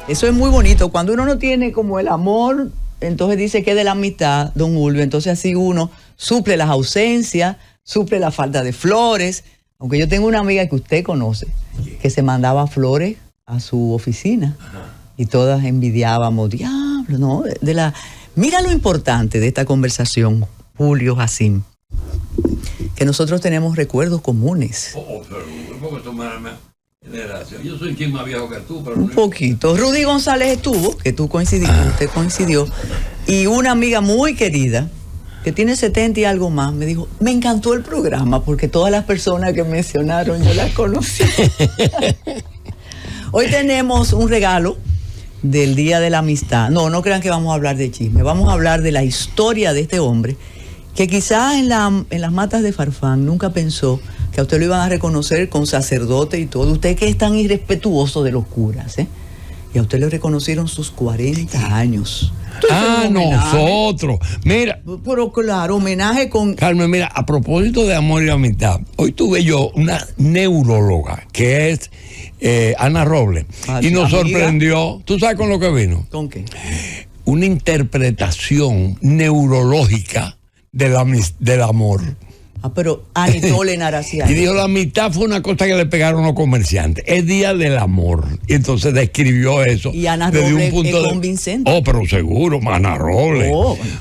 Eso es muy bonito. Cuando uno no tiene como el amor, entonces dice que es de la amistad, don Julio. Entonces así uno suple las ausencias, suple la falta de flores. Aunque yo tengo una amiga que usted conoce, que se mandaba flores a su oficina. Y todas envidiábamos, diablo, ¿no? Mira lo importante de esta conversación, Julio Jacín, que nosotros tenemos recuerdos comunes. Yo soy quien más viejo que tú, pero un poquito. Rudy González estuvo, que usted coincidió, y una amiga muy querida, que tiene 70 y algo más, me dijo, me encantó el programa, porque todas las personas que mencionaron yo las conocí. Hoy tenemos un regalo del Día de la Amistad. No crean que vamos a hablar de chisme, vamos a hablar de la historia de este hombre, que quizás en las matas de Farfán nunca pensó que a usted lo iban a reconocer con sacerdote y todo. Usted que es tan irrespetuoso de los curas, y a usted le reconocieron sus 40 años. Nosotros. Mira. Pero claro, homenaje con... Carmen, mira, a propósito de amor y amistad, hoy tuve yo una neuróloga, que es Ana Robles, y nos sorprendió. ¿Tú sabes con lo que vino? ¿Con qué? Una interpretación neurológica del amor. Pero Anatole Naraciano. Y dijo, la mitad fue una cosa que le pegaron los comerciantes. Es Día del Amor. Y entonces describió eso. Y Ana Robles es convincente. Pero seguro, Ana Robles.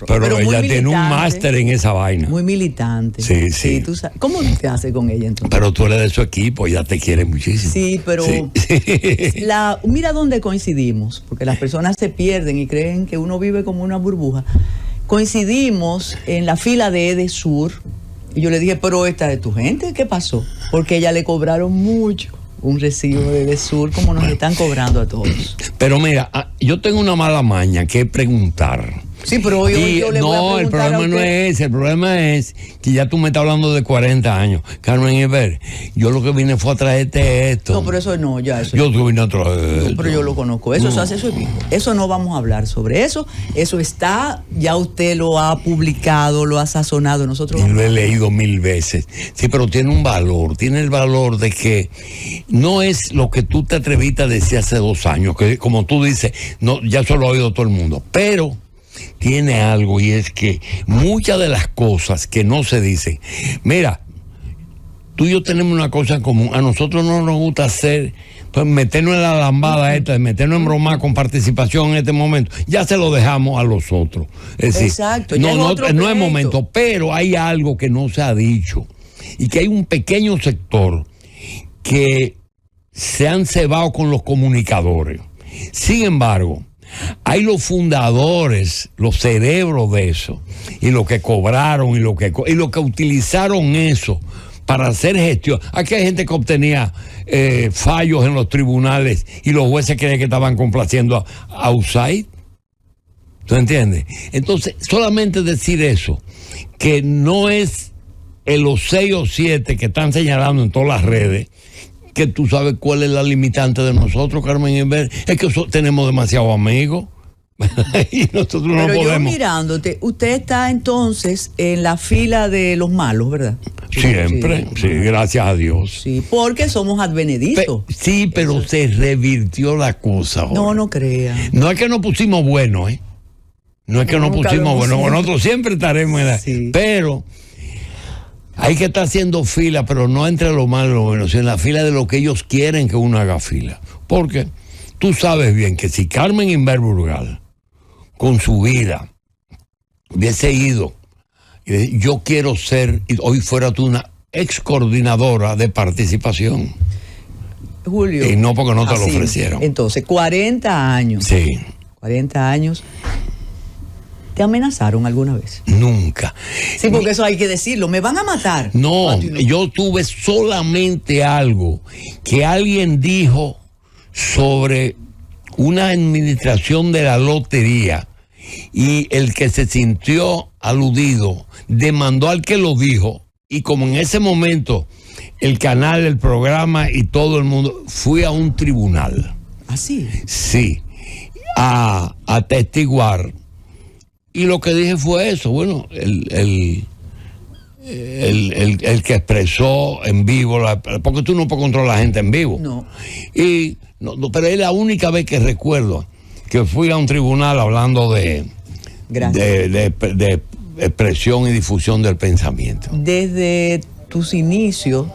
Pero ella tiene un máster en esa vaina. Muy militante. Sí. ¿Tú sabes? ¿Cómo te hace con ella entonces? Pero tú eres de su equipo, ella te quiere muchísimo. Sí, pero mira dónde coincidimos, porque las personas se pierden y creen que uno vive como una burbuja. Coincidimos en la fila de Edesur. Y yo le dije, pero esta es tu gente, ¿qué pasó? Porque ella le cobraron mucho un recibo de Edesur, como nos están cobrando a todos. Pero mira, yo tengo una mala maña que preguntar. Sí, pero hoy yo le voy a preguntar. El problema no es ese, el problema es que ya tú me estás hablando de 40 años. Carmen Iber, yo lo que vine fue a traerte esto. No, pero eso no, ya eso. Yo vine a traer. No, pero yo lo conozco. Eso es viejo. Eso no vamos a hablar sobre eso. Eso está, ya usted lo ha publicado, lo ha sazonado. Nosotros lo he leído 1000 veces. Sí, pero tiene un valor. Tiene el valor de que no es lo que tú te atreviste a decir hace 2 años, que como tú dices, no, ya eso lo ha oído todo el mundo. Pero tiene algo, y es que muchas de las cosas que no se dicen, mira, tú y yo tenemos una cosa en común. A nosotros no nos gusta hacer, pues meternos en la lambada esta, meternos en broma con participación en este momento. Ya se lo dejamos a los otros. Es decir, exacto, no es momento, pero hay algo que no se ha dicho, y que hay un pequeño sector que se han cebado con los comunicadores. Sin embargo, hay los fundadores, los cerebros de eso, y lo que cobraron y lo que utilizaron eso para hacer gestión. Aquí hay gente que obtenía fallos en los tribunales y los jueces creían que estaban complaciendo a USAID. ¿Tú entiendes? Entonces, solamente decir eso, que no es los 6 o 7 que están señalando en todas las redes, que tú sabes cuál es la limitante de nosotros, Carmen Inver, es que tenemos demasiados amigos y nosotros no podemos. Pero yo mirándote, usted está entonces en la fila de los malos, ¿verdad? Siempre, sí, gracias a Dios. Sí, porque somos advenedizos. Sí, pero se revirtió la cosa ahora. No crea. No es que nos pusimos buenos, No es que nos pusimos buenos, nosotros siempre estaremos en la... Sí. Pero hay que estar haciendo fila, pero no entre lo malo y lo bueno, sino en la fila de lo que ellos quieren que uno haga fila. Porque tú sabes bien que si Carmen Inver Burgal, con su vida, hubiese ido, yo quiero ser, y hoy fuera tú una ex coordinadora de participación. Julio. Y no porque no te lo ofrecieron. Entonces, 40 años. Sí. 40 años. ¿Te amenazaron alguna vez? Nunca. Sí, porque eso hay que decirlo. ¿Me van a matar? No, yo tuve solamente algo que alguien dijo sobre una administración de la lotería, y el que se sintió aludido demandó al que lo dijo, y como en ese momento el canal, el programa y todo el mundo, fui a un tribunal. ¿Ah, sí? Sí, a atestiguar. Y lo que dije fue eso. Bueno, el que expresó en vivo, porque tú no puedes controlar a la gente en vivo. No. Pero es la única vez que recuerdo que fui a un tribunal hablando de expresión y difusión del pensamiento. Desde tus inicios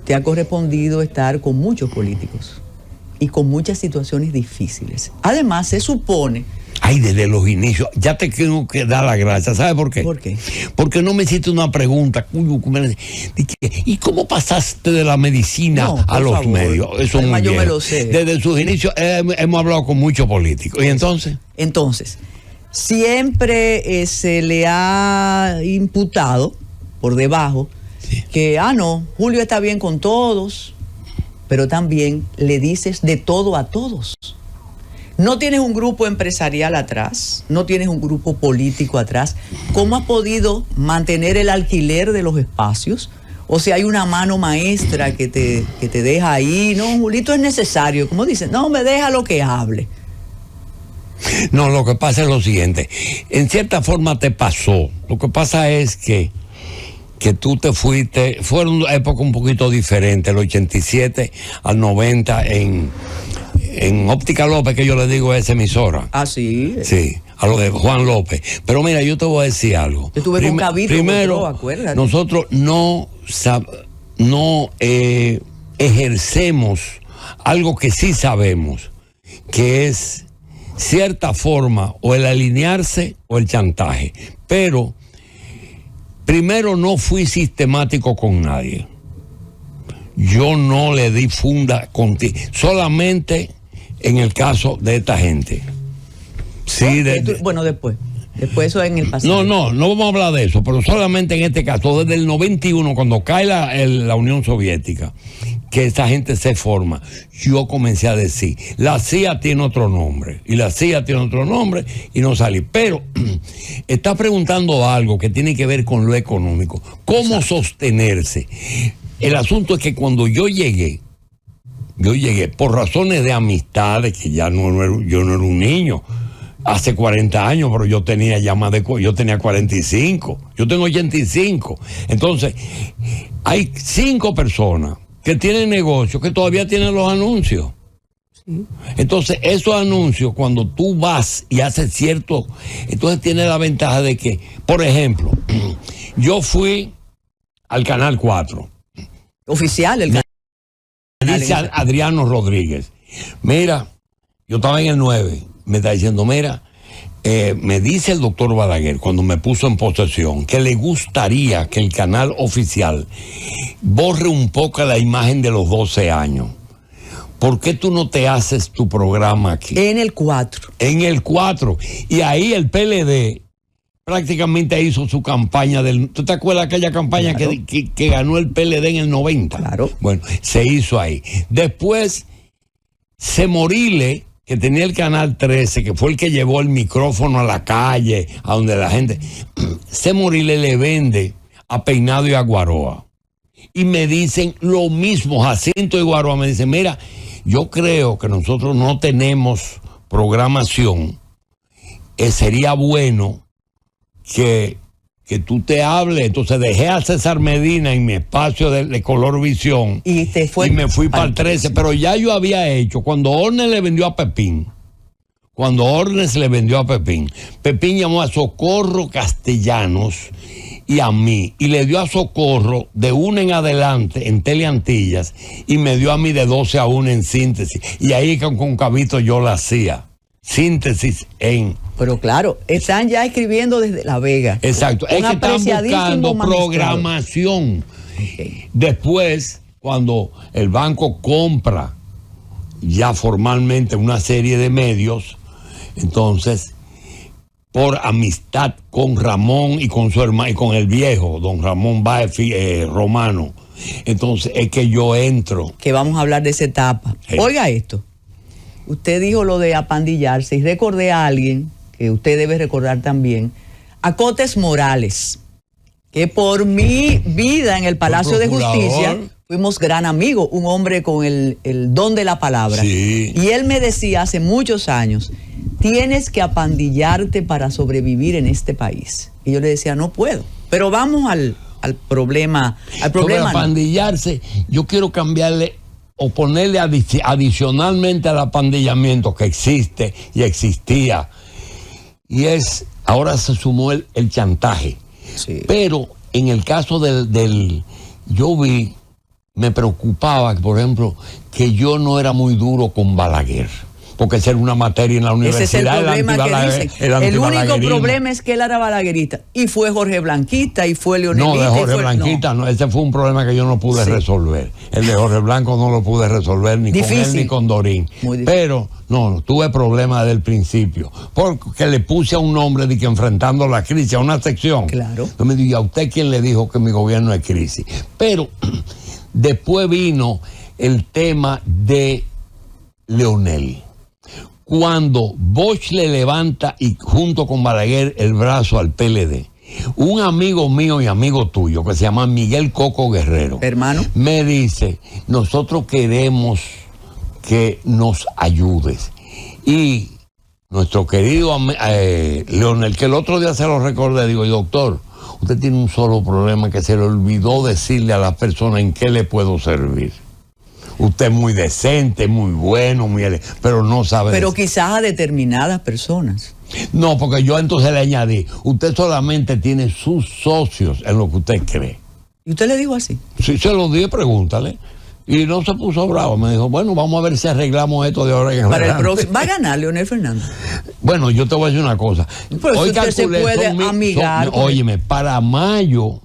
te ha correspondido estar con muchos políticos y con muchas situaciones difíciles. Además, se supone... Ay, desde los inicios, ya te tengo que dar la gracia. ¿Sabes por qué? ¿Por qué? Porque no me hiciste una pregunta. ¿Y cómo pasaste de la medicina a los medios? Eso además, yo me lo sé. Desde sus inicios hemos hablado con muchos políticos. ¿Y entonces? Entonces, siempre se le ha imputado por debajo que, no, Julio está bien con todos, pero también le dices de todo a todos. No tienes un grupo empresarial atrás, no tienes un grupo político atrás. ¿Cómo has podido mantener el alquiler de los espacios? O sea, hay una mano maestra que te deja ahí. No, Julito es necesario. Como dicen, no, me deja lo que hable. No, lo que pasa es lo siguiente. En cierta forma te pasó. Lo que pasa es que tú te fuiste, fueron épocas un poquito diferentes, el 87 al 90 en Óptica López, que yo le digo a esa emisora. Ah, sí. Sí, a lo de Juan López. Pero mira, yo te voy a decir algo. Yo estuve con Cabito. Primero, acuérdate. Nosotros no ejercemos algo que sí sabemos, que es cierta forma o el alinearse o el chantaje. Pero primero, no fui sistemático con nadie. Yo no le di funda contigo, solamente en el caso de esta gente. Sí, bueno, después eso en el pasado. No vamos a hablar de eso, pero solamente en este caso, desde el 91, cuando cae la Unión Soviética, que esa gente se forma, yo comencé a decir, la CIA tiene otro nombre, y la CIA tiene otro nombre, y no salí. Pero está preguntando algo que tiene que ver con lo económico. ¿Cómo sostenerse? El asunto es que cuando yo llegué por razones de amistades, que ya yo no era un niño, hace 40 años, pero yo tenía yo tenía 45, yo tengo 85. Entonces, hay 5 personas que tienen negocios que todavía tienen los anuncios. Sí. Entonces, esos anuncios, cuando tú vas y haces cierto, entonces tiene la ventaja de que, por ejemplo, yo fui al Canal 4. Oficial, el canal. Dice Adriano Rodríguez, mira, yo estaba en el 9, me está diciendo, mira, me dice el doctor Balaguer, cuando me puso en posesión, que le gustaría que el canal oficial borre un poco la imagen de los 12 años. ¿Por qué tú no te haces tu programa aquí? En el 4. En el 4. Y ahí el PLD prácticamente hizo su campaña ¿tú te acuerdas de aquella campaña claro. que ganó el PLD en el 90? Claro. Bueno, se hizo ahí. Después, Semorile, que tenía el Canal 13, que fue el que llevó el micrófono a la calle, a donde la gente... Semorile le vende a Peinado y a Guaroa. Y me dicen lo mismo, Jacinto y Guaroa me dicen, mira, yo creo que nosotros no tenemos programación, sería bueno que tú te hables. Entonces dejé a César Medina en mi espacio de Color Visión y me fui para el 13, pero ya yo había hecho, cuando Ornes le vendió a Pepín, Pepín llamó a Socorro Castellanos y a mí, y le dio a Socorro de 1 en adelante en Teleantillas, y me dio a mí de 12 a 1 en Síntesis, y ahí con Cabito yo la hacía. Síntesis en... Pero claro, están ya escribiendo desde La Vega. Exacto, es que están buscando programación. Okay. Después, cuando el banco compra ya formalmente una serie de medios, entonces, por amistad con Ramón y con su hermano, y con el viejo, don Ramón Báez Romano, entonces es que yo entro. Que vamos a hablar de esa etapa. Sí. Oiga esto. Usted dijo lo de apandillarse y recordé a alguien que usted debe recordar también, a Cotes Morales, que por mi vida en el Palacio de Justicia fuimos gran amigos, un hombre con el don de la palabra. Sí. Y él me decía hace muchos años, tienes que apandillarte para sobrevivir en este país. Y yo le decía, no puedo. Pero vamos al problema. Sobre apandillarse, yo quiero cambiarle o ponerle adicionalmente al apandillamiento que existe y existía. Y ahora se sumó el chantaje. Sí. Pero en el caso me preocupaba, por ejemplo, que yo no era muy duro con Balaguer. Porque esa era una materia en la universidad. Ese es el problema que dicen. El único problema es que él era balaguerista. Y fue Jorge Blanquista, y fue Leonelita. No, de Jorge Blanquista, no. Ese fue un problema que yo no pude resolver. El de Jorge Blanco no lo pude resolver ni con él ni con Dorín. Pero, no, tuve problemas desde el principio. Porque le puse a un hombre de que enfrentando la crisis, a una sección. Claro. Yo me dije, ¿a usted quién le dijo que mi gobierno es crisis? Pero después vino el tema de Leonel. Cuando Bosch le levanta y junto con Balaguer el brazo al PLD, un amigo mío y amigo tuyo que se llama Miguel Coco Guerrero, hermano, me dice, nosotros queremos que nos ayudes. Y nuestro querido Leonel, que el otro día se lo recordé, digo, doctor, usted tiene un solo problema, que se le olvidó decirle a la persona en qué le puedo servir. Usted es muy decente, muy bueno, pero no sabe. Pero quizás a determinadas personas. No, porque yo entonces le añadí, usted solamente tiene sus socios en lo que usted cree. ¿Y usted le dijo así? Sí, se lo dije, pregúntale. Y no se puso bravo, me dijo, bueno, vamos a ver si arreglamos esto de ahora en adelante. Para el próximo, ¿va a ganar Leonel Fernández? Bueno, yo te voy a decir una cosa. Pero hoy usted se puede amigar. Óyeme, para mayo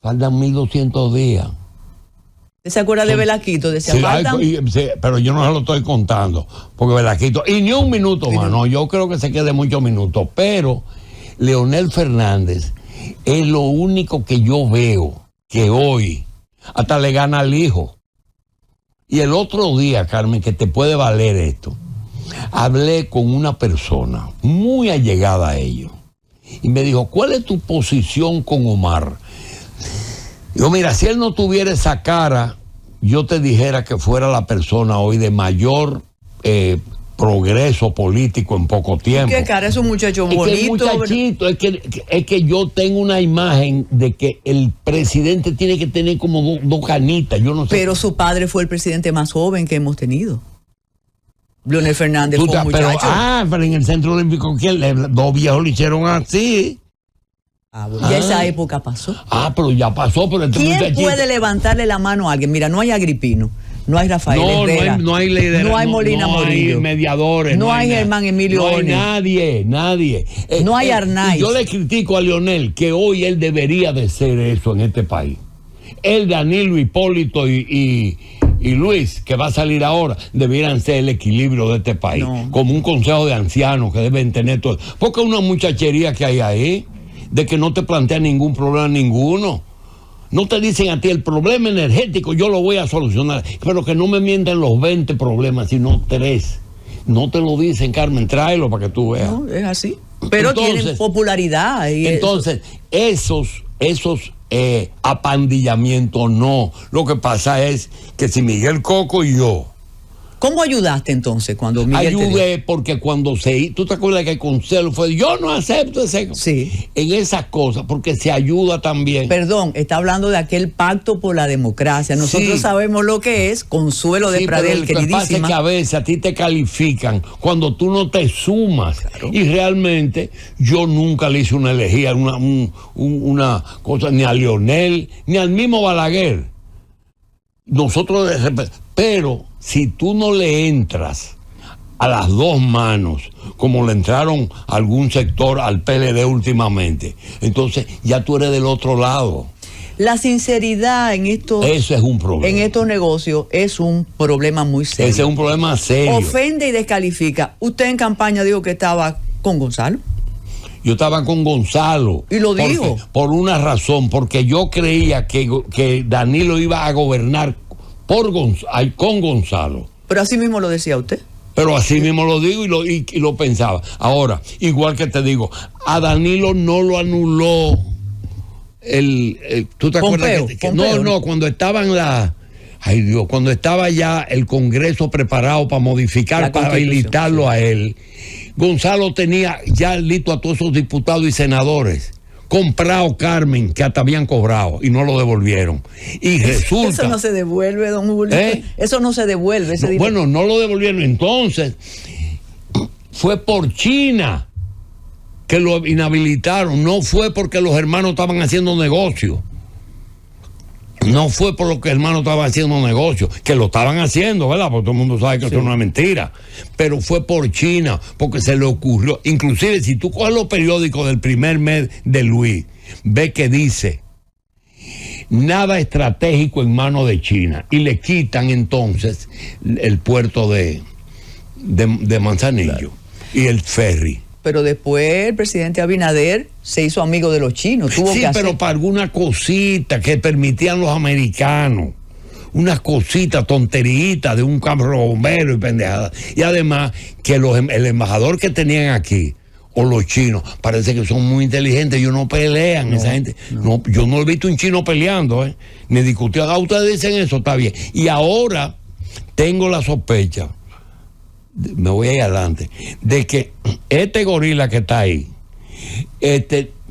faltan 1.200 días. ¿Se acuerda de Belaquito? Pero yo no se lo estoy contando, porque Belaquito, y ni un minuto más, no, yo creo que se quede muchos minutos, pero Leonel Fernández es lo único que yo veo que hoy hasta le gana al hijo. Y el otro día, Carmen, que te puede valer esto, hablé con una persona muy allegada a ellos y me dijo, ¿cuál es tu posición con Omar? Yo, mira, si él no tuviera esa cara, yo te dijera que fuera la persona hoy de mayor progreso político en poco tiempo. ¿Qué cara? Es un muchacho bonito. Es que yo tengo una imagen de que el presidente tiene que tener como dos canitas, yo no sé. Pero su padre fue el presidente más joven que hemos tenido. Leonel Fernández fue un muchacho. Pero en el Centro Olímpico, dos viejos lo hicieron así. Ya esa época pasó. Pero ya pasó. Pero ¿quién puede levantarle la mano a alguien? Mira, no hay Agripino, no hay Rafael Herrera, no hay Leidera, no hay Molina Morillo, no hay mediadores, no hay Germán Emilio no hay nadie. No hay Arnaiz. Yo le critico a Leonel que hoy él debería de ser eso en este país. Él, Danilo, Hipólito y Luis, que va a salir ahora, debieran ser el equilibrio de este país. Como un consejo de ancianos que deben tener todo. Porque una muchachería que hay ahí, de que no te plantea ningún problema ninguno. No te dicen a ti el problema energético, yo lo voy a solucionar, pero que no me mientan los 20 problemas, sino 3. No te lo dicen, Carmen, tráelo para que tú veas. No, es así. Pero tienen popularidad. Entonces, esos apandillamientos no. Lo que pasa es que si Miguel Coco y yo... ¿Cómo ayudaste entonces cuando Miguel ayudé porque cuando ¿tú te acuerdas que el consejo fue, yo no acepto ese... Sí. En esas cosas, porque se ayuda también. Perdón, está hablando de aquel pacto por la democracia. Nosotros sabemos lo que es, Consuelo de Pradel, queridísima. Lo que pasa es que a veces a ti te califican cuando tú no te sumas. Claro. Y realmente yo nunca le hice una elegía, una cosa, ni a Leonel, ni al mismo Balaguer. Nosotros, pero si tú no le entras a las dos manos, como le entraron a algún sector al PLD últimamente, entonces ya tú eres del otro lado. La sinceridad en estos, eso es un problema. En estos negocios es un problema muy serio. Ese es un problema serio. Ofende y descalifica. Usted en campaña dijo que estaba con Gonzalo. Yo estaba con Gonzalo. ¿Y lo dijo? Por una razón, porque yo creía que Danilo iba a gobernar con Gonzalo. Pero así mismo lo decía usted. Pero así mismo lo digo y lo pensaba. Ahora, igual que te digo, a Danilo no lo anuló ¿tú te acuerdas? Pompeo. No, cuando estaban cuando estaba ya el Congreso preparado para modificar, para habilitarlo a él, Gonzalo tenía ya listo a todos esos diputados y senadores comprado, Carmen, que hasta habían cobrado y no lo devolvieron. Y resulta... Eso no se devuelve, don Julio. Eso no se devuelve. Ese dinero. Bueno, no lo devolvieron. Entonces, fue por China que lo inhabilitaron. No fue porque los hermanos estaban haciendo negocio. No fue por lo que hermanos estaban haciendo negocio, que lo estaban haciendo, ¿verdad? Porque todo el mundo sabe que eso no es mentira. Pero fue por China, porque se le ocurrió. Inclusive, si tú coges los periódicos del primer mes de Luis, ve que dice, nada estratégico en manos de China. Y le quitan entonces el puerto de Manzanillo y el ferry. Pero después el presidente Abinader se hizo amigo de los chinos. Sí, pero para alguna cosita que permitían los americanos. Unas cositas, tonteritas de un carro bombero y pendejadas. Y además que el embajador que tenían aquí, o los chinos, parece que son muy inteligentes. Ellos no pelean, esa gente. No, yo no he visto un chino peleando, ni discutiendo. Ah, ustedes dicen eso, está bien. Y ahora tengo la sospecha, me voy a ir adelante, de que este gorila que está ahí,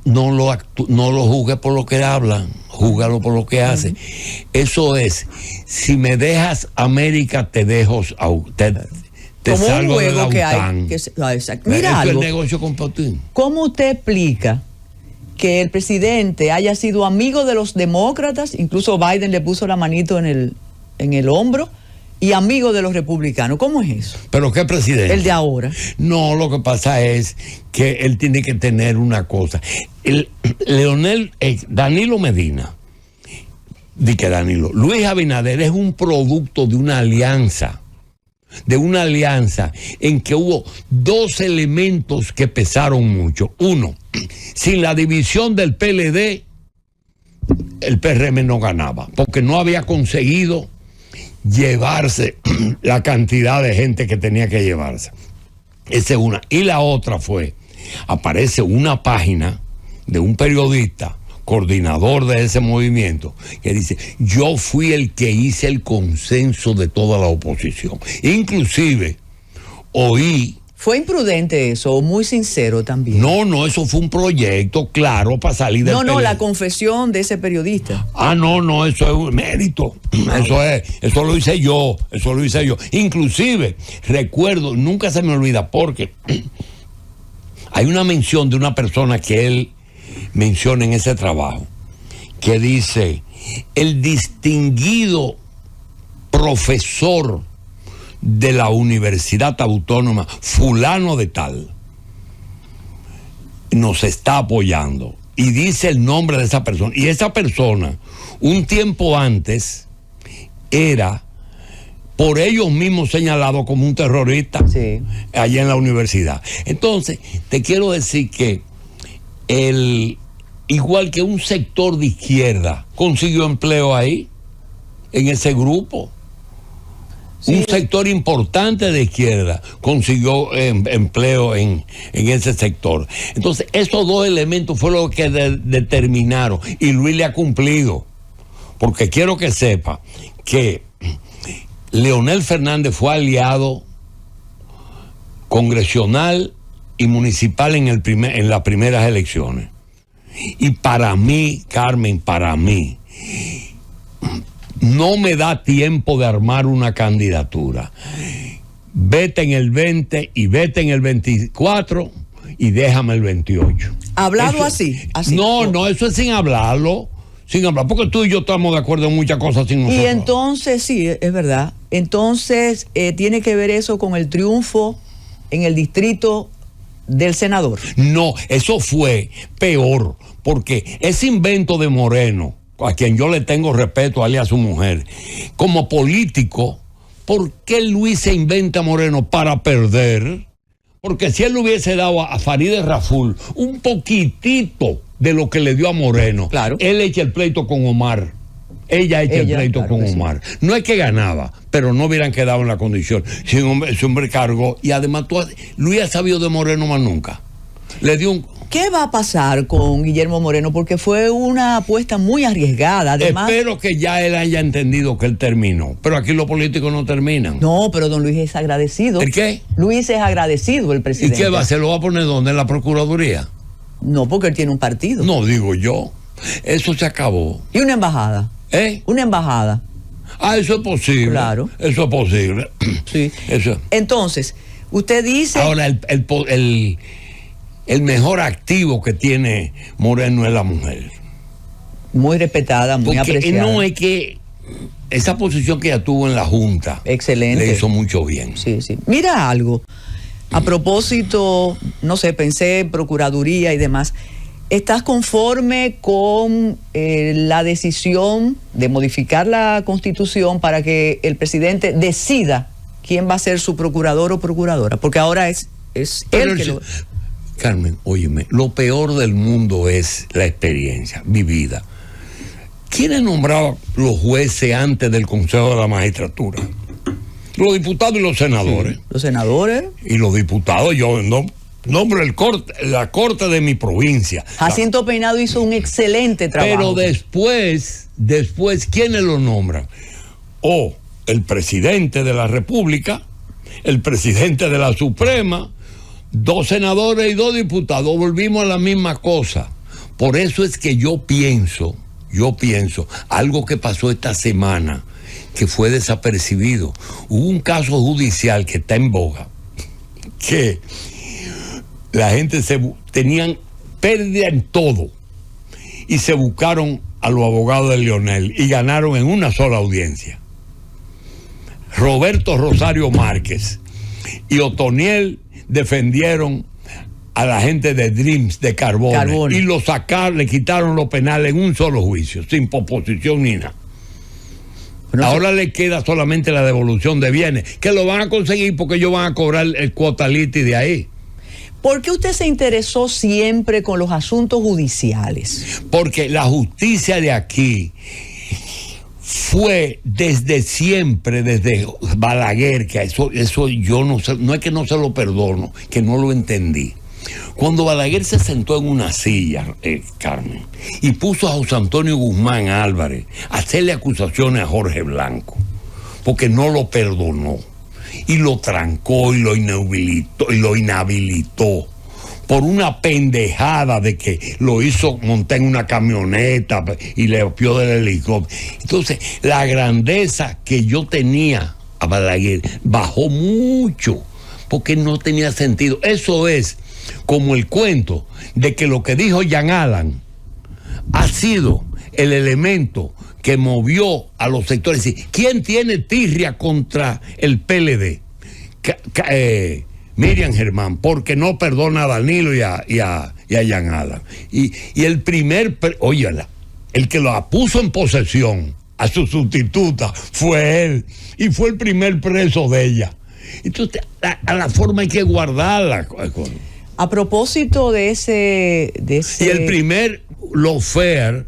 no lo juzgue por lo que hablan, júgalo por lo que hace. Eso es, si me dejas América, te dejo, te salgo de la OTAN. Mira algo, el negocio con Putin. ¿Cómo usted explica que el presidente haya sido amigo de los demócratas? Incluso Biden le puso la manito en el hombro. Y amigo de los republicanos. ¿Cómo es eso? ¿Pero qué presidente? El de ahora. No, lo que pasa es que él tiene que tener una cosa. Danilo Medina, Luis Abinader es un producto de una alianza en que hubo dos elementos que pesaron mucho. Uno, sin la división del PLD, el PRM no ganaba, porque no había conseguido llevarse la cantidad de gente que tenía que llevarse. Esa es una. Y la otra aparece una página de un periodista, coordinador de ese movimiento, que dice, yo fui el que hice el consenso de toda la oposición. Inclusive, oí... ¿Fue imprudente eso o muy sincero también? No, eso fue un proyecto claro para salir del No, la confesión de ese periodista. No, eso es un mérito. Eso lo hice yo. Inclusive, recuerdo, nunca se me olvida, porque hay una mención de una persona que él menciona en ese trabajo, que dice, el distinguido profesor de la Universidad Autónoma, fulano de tal, nos está apoyando. Y dice el nombre de esa persona. Y esa persona, un tiempo antes, era por ellos mismos señalado como un terrorista allá en la universidad. Entonces, te quiero decir que igual que un sector de izquierda consiguió empleo ahí, en ese grupo. Un sector importante de izquierda consiguió empleo en ese sector. Entonces, esos dos elementos fueron los que determinaron, y Luis le ha cumplido, porque quiero que sepa que Leonel Fernández fue aliado congresional y municipal en las primeras elecciones. Y para mí, Carmen, no me da tiempo de armar una candidatura. Vete en el 20 y vete en el 24 y déjame el 28. ¿Hablado así? No, eso es sin hablarlo, porque tú y yo estamos de acuerdo en muchas cosas sin nosotros. Y entonces, sí, es verdad. Entonces, ¿tiene que ver eso con el triunfo en el distrito del senador? No, eso fue peor, porque ese invento de Moreno, a quien yo le tengo respeto, a él y a su mujer, como político, ¿por qué Luis se inventa a Moreno? Para perder. Porque si él le hubiese dado a Farideh Raful un poquitito de lo que le dio a Moreno, claro, él echa el pleito con Omar. Ella echa el pleito, claro, con Omar. Sí. No es que ganaba, pero no hubieran quedado en la condición. Si ese hombre cargó, y además Luis ha sabido de Moreno más nunca. Le dio un... ¿Qué va a pasar con Guillermo Moreno? Porque fue una apuesta muy arriesgada. Además, espero que ya él haya entendido que él terminó. Pero aquí los políticos no terminan. No, pero don Luis es agradecido. ¿El qué? Luis es agradecido, el presidente. ¿Y qué va? ¿Se lo va a poner dónde? ¿En la Procuraduría? No, porque él tiene un partido. No, digo yo. Eso se acabó. ¿Y una embajada? Una embajada. Eso es posible. Claro. Eso es posible. Sí. Eso. Entonces, usted dice... Ahora, el mejor activo que tiene Moreno es la mujer. Muy respetada, muy porque apreciada. No es que esa posición que ella tuvo en la Junta excelente, le hizo mucho bien. Sí, sí. Mira algo. A propósito, no sé, pensé en Procuraduría y demás. ¿Estás conforme con la decisión de modificar la Constitución para que el presidente decida quién va a ser su procurador o procuradora? Porque ahora es él que lo... Carmen, óyeme, lo peor del mundo es la experiencia vivida. ¿Quiénes nombraban los jueces antes del Consejo de la Magistratura? Los diputados y los senadores. Sí, los senadores. Y los diputados, yo nombro la corte de mi provincia. Jacinto Peinado hizo un excelente trabajo. Pero después, ¿quiénes lo nombran? O el presidente de la República, el presidente de la Suprema, 2 senadores y 2 diputados. Volvimos a la misma cosa. Por eso es que yo pienso, algo que pasó esta semana, que fue desapercibido. Hubo un caso judicial que está en boga, que la gente tenían pérdida en todo y se buscaron a los abogados de Leonel y ganaron en una sola audiencia. Roberto Rosario Márquez y Otoniel defendieron a la gente de Dreams, de Carbone. Y lo sacaron, le quitaron los penales en un solo juicio, sin posposición ni nada. Ahora le queda solamente la devolución de bienes, que lo van a conseguir porque ellos van a cobrar el cuota liti de ahí. ¿Por qué usted se interesó siempre con los asuntos judiciales? Porque la justicia de aquí fue desde siempre, desde Balaguer, que eso yo no sé, no es que no se lo perdono, que no lo entendí. Cuando Balaguer se sentó en una silla, Carmen, y puso a José Antonio Guzmán Álvarez a hacerle acusaciones a Jorge Blanco, porque no lo perdonó, y lo trancó y lo inhabilitó por una pendejada de que lo hizo montar en una camioneta y le apió del helicóptero. Entonces, la grandeza que yo tenía a Balaguer bajó mucho, porque no tenía sentido. Eso es como el cuento de que lo que dijo Jean Alan ha sido el elemento que movió a los sectores. ¿Quién tiene tirria contra el PLD? Miriam Germán, porque no perdona a Danilo y a Jean Alan. Y el primer, óyala, el que lo puso en posesión a su sustituta fue él, y fue el primer preso de ella. Entonces, a la forma hay que guardarla. A propósito de ese... Y el primer lawfare,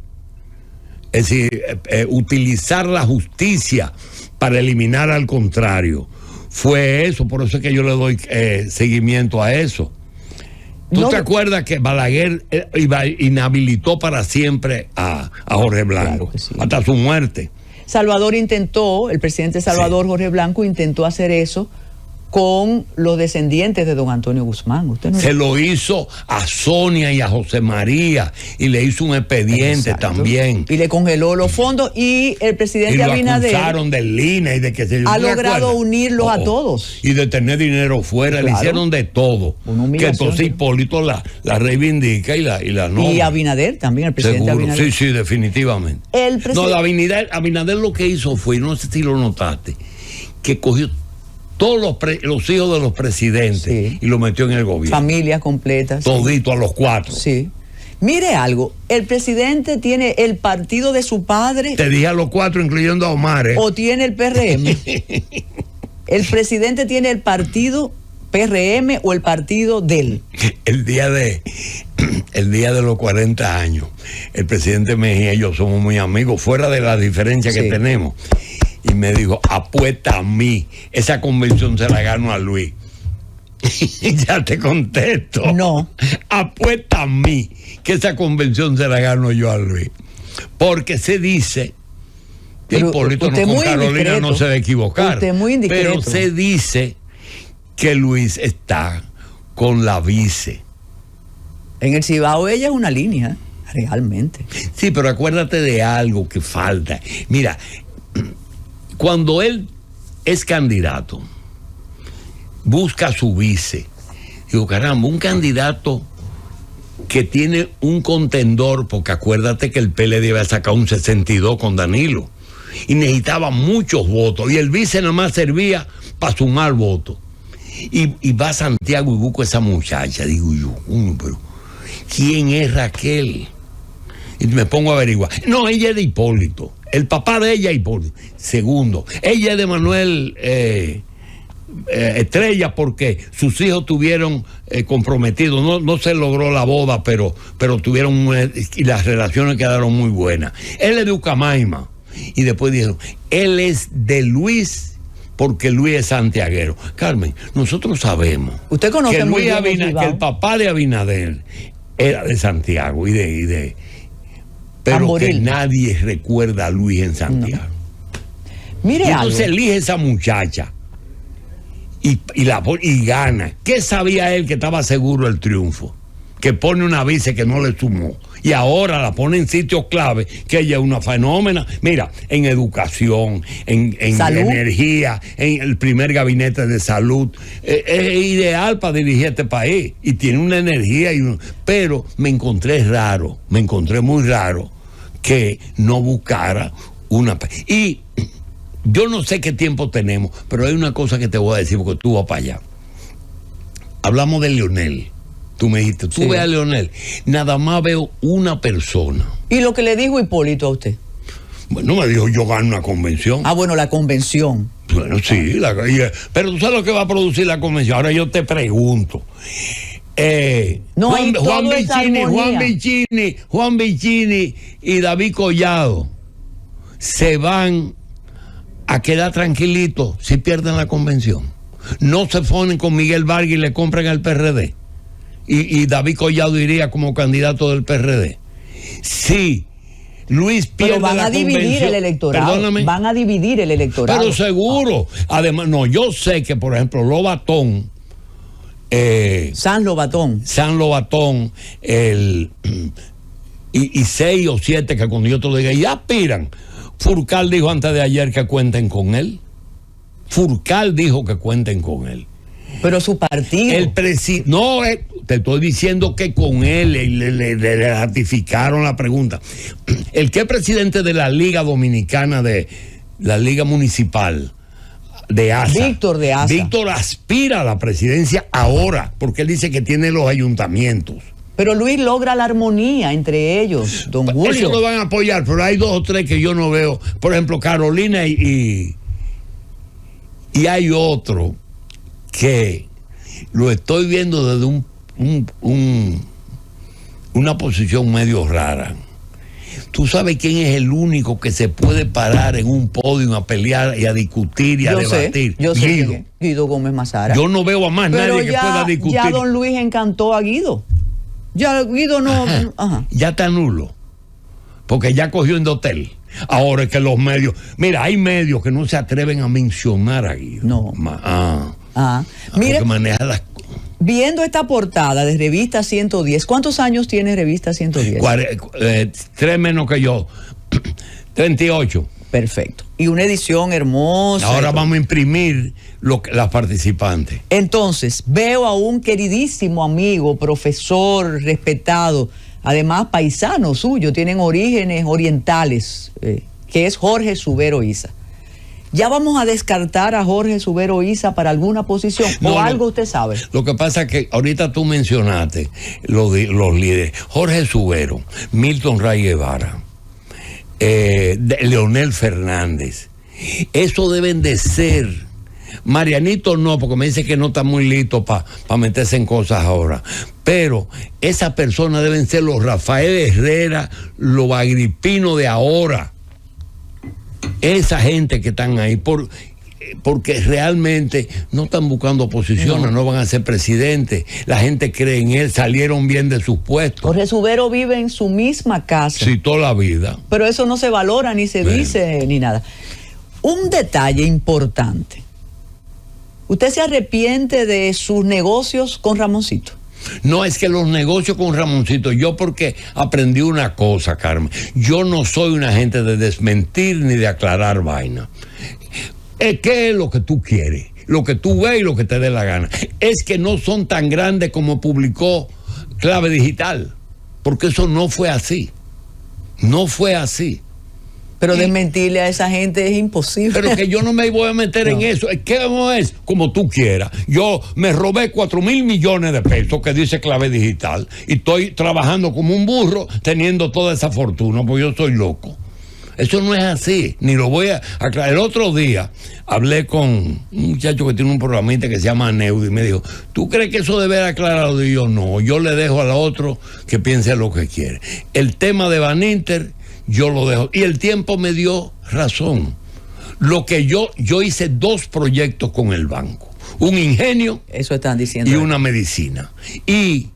es decir, utilizar la justicia para eliminar al contrario, fue eso. Por eso es que yo le doy seguimiento a eso. ¿Tú te acuerdas que Balaguer inhabilitó para siempre a Jorge Blanco? Claro que sí. Hasta su muerte. El presidente Salvador Jorge Blanco intentó hacer eso con los descendientes de don Antonio Guzmán. ¿Usted no? Se lo hizo a Sonia y a José María, y le hizo un expediente también. Y le congeló los fondos, y el presidente Abinader... lo acusaron del Lina y de que se... Ha logrado unirlos a todos. Y de tener dinero fuera, le hicieron de todo. Que entonces Hipólito la reivindica y la nombra. Y Abinader también, el presidente Abinader. Sí, definitivamente. Abinader lo que hizo fue, no sé si lo notaste, que cogió todos los hijos de los presidentes y lo metió en el gobierno. Familias completas. Todito, a los 4. Sí. Mire algo, el presidente tiene el partido de su padre. Te dije a los 4, incluyendo a Omar. O tiene el PRM. El presidente tiene el partido PRM o el partido de él. El día de los 40 años, el presidente Mejía y yo somos muy amigos, fuera de la diferencia que tenemos. Y me dijo, apuesta a mí, esa convención se la gano a Luis. Y ya te contesto. No. Apuesta a mí, que esa convención se la gano yo a Luis. Porque se dice, que Hipólito con Carolina no se debe equivocar. Usted muy indiscreto. Pero se dice que Luis está con la vice. En el Cibao ella es una línea, realmente. Sí, pero acuérdate de algo que falta. Mira, cuando él es candidato, busca a su vice. Digo, caramba, un candidato que tiene un contendor, porque acuérdate que el PLD había sacado un 62 con Danilo, y necesitaba muchos votos, y el vice nada más servía para sumar votos. Y va a Santiago y busca a esa muchacha. Digo yo, pero ¿quién es Raquel? Y me pongo a averiguar. No, ella es de Hipólito. El papá de ella es Hipólito. Segundo, ella es de Manuel Estrella, porque sus hijos tuvieron comprometidos. No se logró la boda, pero tuvieron y las relaciones quedaron muy buenas. Él es de Ucamaima. Y después dijeron, él es de Luis, porque Luis es santiaguero. Carmen, nosotros sabemos usted conoce que muy Luis bien que el papá de Abinader era de Santiago pero Amboril. que nadie recuerda a Luis en Santiago. No. Mire, y entonces algo. elige esa muchacha y gana. ¿Qué sabía él que estaba seguro del triunfo? Que pone una vice que no le sumó. Y ahora la pone en sitios clave, que ella es una fenómena. Mira, en educación, en energía, en el primer gabinete de salud. Es ideal para dirigir este país. Y tiene una energía. Pero me encontré muy raro que no buscara una... Y yo no sé qué tiempo tenemos, pero hay una cosa que te voy a decir, porque tú vas para allá. Hablamos de Leonel. Tú me dijiste, tú ve a Leonel, nada más veo una persona. ¿Y lo que le dijo Hipólito a usted? Bueno, me dijo, yo gano una convención. Ah, bueno, la convención. Bueno, sí, pero tú sabes lo que va a producir la convención. Ahora yo te pregunto. Juan Vicini y David Collado se van a quedar tranquilitos si pierden la convención. No se ponen con Miguel Vargas y le compran al PRD. Y David Collado iría como candidato del PRD. Sí, Luis pierde la convención. Pero van a dividir el electorado. Perdóname. Van a dividir el electorado. Pero seguro. Además, no, yo sé que, por ejemplo, Lobatón. San Lobatón, y 6 o 7 que cuando yo te lo diga, ya aspiran. Furcal dijo antes de ayer que cuenten con él. Furcal dijo que cuenten con él. Pero su partido. No, te estoy diciendo que con él le ratificaron la pregunta. El que es presidente de la Liga Dominicana, de la Liga Municipal de ASA. Víctor de ASA. Víctor aspira a la presidencia ahora, porque él dice que tiene los ayuntamientos. Pero Luis logra la armonía entre ellos, don Julio. Eso lo van a apoyar, pero hay 2 o 3 que yo no veo. Por ejemplo, Carolina y hay otro que lo estoy viendo desde una posición medio rara. ¿Tú sabes quién es el único que se puede parar en un podio a pelear y a discutir y a debatir? Yo sé, Guido Gómez Mazara. Yo no veo a más nadie que pueda discutir. Ya don Luis encantó a Guido. Ya Guido no... Ajá. Ya está nulo, porque ya cogió en hotel. Ahora es que los medios... Mira, hay medios que no se atreven a mencionar a Guido. No. Mire, porque maneja las... Viendo esta portada de Revista 110, ¿cuántos años tiene Revista 110? 3 menos que yo. 38. Perfecto. Y una edición hermosa. Ahora vamos a imprimir las participantes. Entonces, veo a un queridísimo amigo, profesor, respetado, además paisano suyo, tienen orígenes orientales, que es Jorge Subero Isa. ¿Ya vamos a descartar a Jorge Subero Isa para alguna posición? ¿O algo usted sabe? Lo que pasa es que ahorita tú mencionaste los líderes. Jorge Subero, Milton Ray Guevara, Leonel Fernández. Eso deben de ser. Marianito no, porque me dice que no está muy listo para meterse en cosas ahora. Pero esas personas deben ser los Rafael Herrera, los Agripino de ahora. Esa gente que están ahí, porque realmente no están buscando posiciones, no van a ser presidentes. La gente cree en él, salieron bien de sus puestos. Jorge Subero vive en su misma casa. Sí, toda la vida. Pero eso no se valora, ni se dice, ni nada. Un detalle importante. ¿Usted se arrepiente de sus negocios con Ramoncito? No, es que los negocios con Ramoncito, yo porque aprendí una cosa, Carmen, yo no soy un agente de desmentir ni de aclarar vaina. ¿Qué es lo que tú quieres? Lo que tú ves y lo que te dé la gana. Es que no son tan grandes como publicó Clave Digital, porque eso no fue así. No fue así. Pero desmentirle a esa gente es imposible. Pero que yo no me voy a meter en eso. ¿Qué no es? Como tú quieras. Yo me robé 4,000 millones de pesos que dice Clave Digital y estoy trabajando como un burro teniendo toda esa fortuna, porque yo soy loco. Eso no es así, ni lo voy a aclarar. El otro día hablé con un muchacho que tiene un programita que se llama Neudi y me dijo, ¿tú crees que eso debe ser aclarado? Y yo no, yo le dejo al otro que piense lo que quiere. El tema de Baninter, yo lo dejo. Y el tiempo me dio razón. Lo que yo hice 2 proyectos con el banco. Un ingenio eso están diciendo y una medicina. Y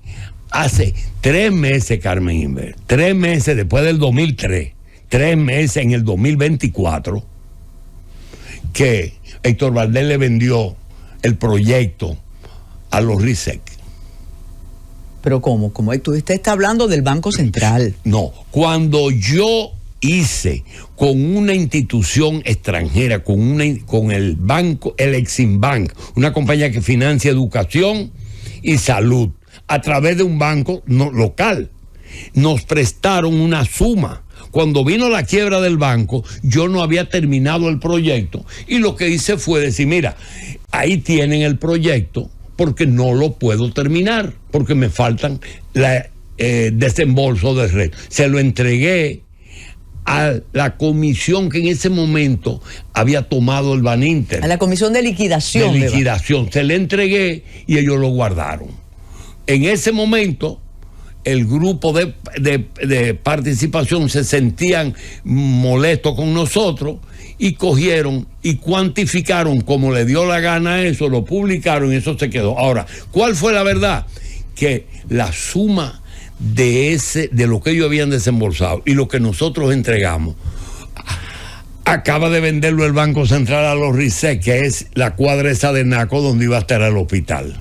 hace 3 meses, Carmen Inver, 3 meses después del 2003, 3 meses en el 2024, que Héctor Valdés le vendió el proyecto a los RISEC. Pero ¿cómo? Usted está hablando del Banco Central. No, cuando yo hice con una institución extranjera, con el banco, el Eximbank, una compañía que financia educación y salud, a través de un banco local, nos prestaron una suma. Cuando vino la quiebra del banco, yo no había terminado el proyecto y lo que hice fue decir, mira, ahí tienen el proyecto, porque no lo puedo terminar, porque me faltan desembolso de red. Se lo entregué a la comisión que en ese momento había tomado el Baninter. A la comisión de liquidación. De liquidación. Se le entregué y ellos lo guardaron. En ese momento, el grupo de participación se sentían molestos con nosotros y cogieron y cuantificaron como le dio la gana eso, lo publicaron y eso se quedó. Ahora, ¿cuál fue la verdad? Que la suma de lo que ellos habían desembolsado y lo que nosotros entregamos, acaba de venderlo el Banco Central a los RISEC, que es la cuadra esa de Naco donde iba a estar el hospital.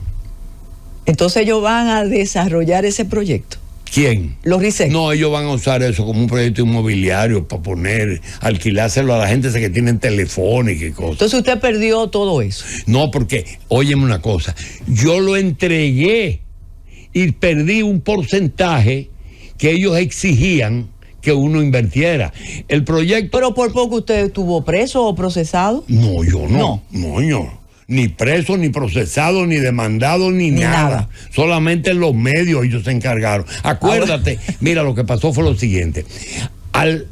Entonces ellos van a desarrollar ese proyecto. ¿Quién? Los RISEC. No, ellos van a usar eso como un proyecto inmobiliario para alquilárselo a la gente que tienen telefónica y cosas. Entonces usted perdió todo eso. No, porque, óyeme una cosa, yo lo entregué y perdí un porcentaje que ellos exigían que uno invirtiera. El proyecto... ¿Pero por poco usted estuvo preso o procesado? No, yo no. No, yo. Ni preso, ni procesado, ni demandado, ni nada. Solamente en los medios ellos se encargaron. Acuérdate, mira, lo que pasó fue lo siguiente. Al